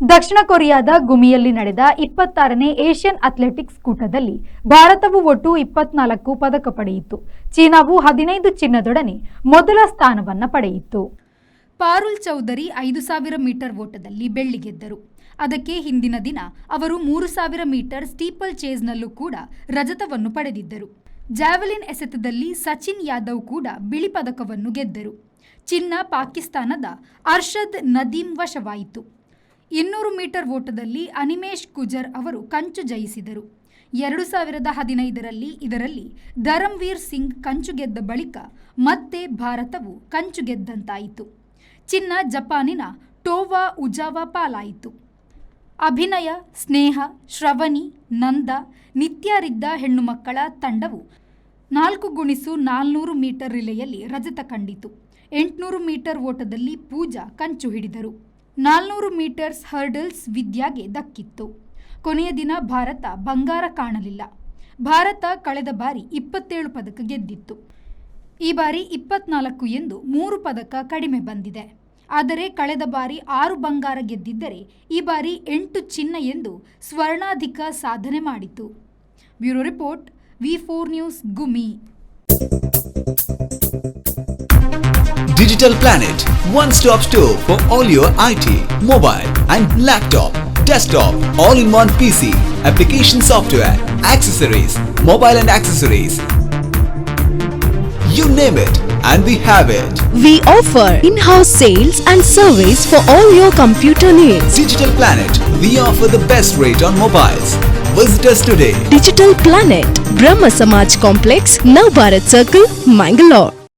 ದಕ್ಷಿಣ ಕೊರಿಯಾದ ಗುಮಿಯಲ್ಲಿ ನಡೆದ 26ನೇ Asian athletics ಕೂಟದಲ್ಲಿ ಭಾರತವು ಒಟ್ಟು 24 ಪದಕ ಪಡೆಯಿತು. ಚೀನಾವು 15 ಚಿನ್ನದೊಡನೆ ಮೊದಲ ಸ್ಥಾನವನ್ನು ಪಡೆಯಿತು. ಪಾರುಲ್ ಚೌಧರಿ 5000 ಮೀಟರ್ ಓಟದಲ್ಲಿ ಬೆಳ್ಳಿ ಗೆದ್ದರು. ಅದಕ್ಕೆ ಹಿಂದಿನ ದಿನ ಅವರು 3000 ಮೀಟರ್ ಸ್ಟೀಪಲ್ ಚೇಸ್ನಲ್ಲೂ ಕೂಡ ರಜತವನ್ನು ಪಡೆದಿದ್ದರು. ಜಾವೆಲಿನ್ ಎಸೆತದಲ್ಲಿ ಸಚಿನ್ ಯಾದವ್ ಕೂಡ ಬಿಳಿ ಪದಕವನ್ನು ಗೆದ್ದರು. ಚಿನ್ನ ಪಾಕಿಸ್ತಾನದ ಅರ್ಷದ್ ನದೀಮ್ ವಶವಾಯಿತು. 200 ಮೀಟರ್ ಓಟದಲ್ಲಿ ಅನಿಮೇಶ್ ಕುಜರ್ ಅವರು ಕಂಚು ಜಯಿಸಿದರು. 2015ರಲ್ಲಿ ಇದರಲ್ಲಿ ಧರಮ್ವೀರ್ ಸಿಂಗ್ ಕಂಚು ಗೆದ್ದ ಬಳಿಕ ಮತ್ತೆ ಭಾರತವು ಕಂಚು ಗೆದ್ದಂತಾಯಿತು. ಚಿನ್ನ ಜಪಾನಿನ ಟೋವಾ ಉಜಾವಾ ಪಾಲಾಯಿತು. ಅಭಿನಯ, ಸ್ನೇಹ, ಶ್ರವಣಿ, ನಂದ, ನಿತ್ಯಾರಿದ್ದ ಹೆಣ್ಣು ಮಕ್ಕಳ ತಂಡವು 4x400 ಮೀಟರ್ ರಿಲೆಯಲ್ಲಿ ರಜತ ಕಂಡಿತು. 800 ಮೀಟರ್ ಓಟದಲ್ಲಿ ಪೂಜಾ ಕಂಚು ಹಿಡಿದರು. 400 ಮೀಟರ್ಸ್ ಹರ್ಡಲ್ಸ್ ವಿದ್ಯಾಗೆ ದಕ್ಕಿತ್ತು. ಕೊನೆಯ ದಿನ ಭಾರತ ಬಂಗಾರ ಕಾಣಲಿಲ್ಲ. ಭಾರತ ಕಳೆದ ಬಾರಿ 27 ಪದಕ ಗೆದ್ದಿತ್ತು. ಈ ಬಾರಿ 24 ಎಂದು 3 ಪದಕ ಕಡಿಮೆ ಬಂದಿದೆ. ಆದರೆ ಕಳೆದ ಬಾರಿ 6 ಬಂಗಾರ ಗೆದ್ದಿದ್ದರೆ ಈ ಬಾರಿ 8 ಚಿನ್ನ ಎಂದು ಸ್ವರ್ಣಾಧಿಕ ಸಾಧನೆ ಮಾಡಿತು. ಬ್ಯೂರೋ ರಿಪೋರ್ಟ್, V4 ನ್ಯೂಸ್, ಗುಮಿ. Digital Planet, one-stop store for all your IT, mobile and laptop, desktop, all-in-one PC, application software, accessories, mobile and accessories. You name it and we have it. We offer in-house sales and service for all your computer needs. Digital Planet, we offer the best rate on mobiles. Visit us today. Digital Planet, Brahma Samaj Complex, Navbharat Circle, Mangalore.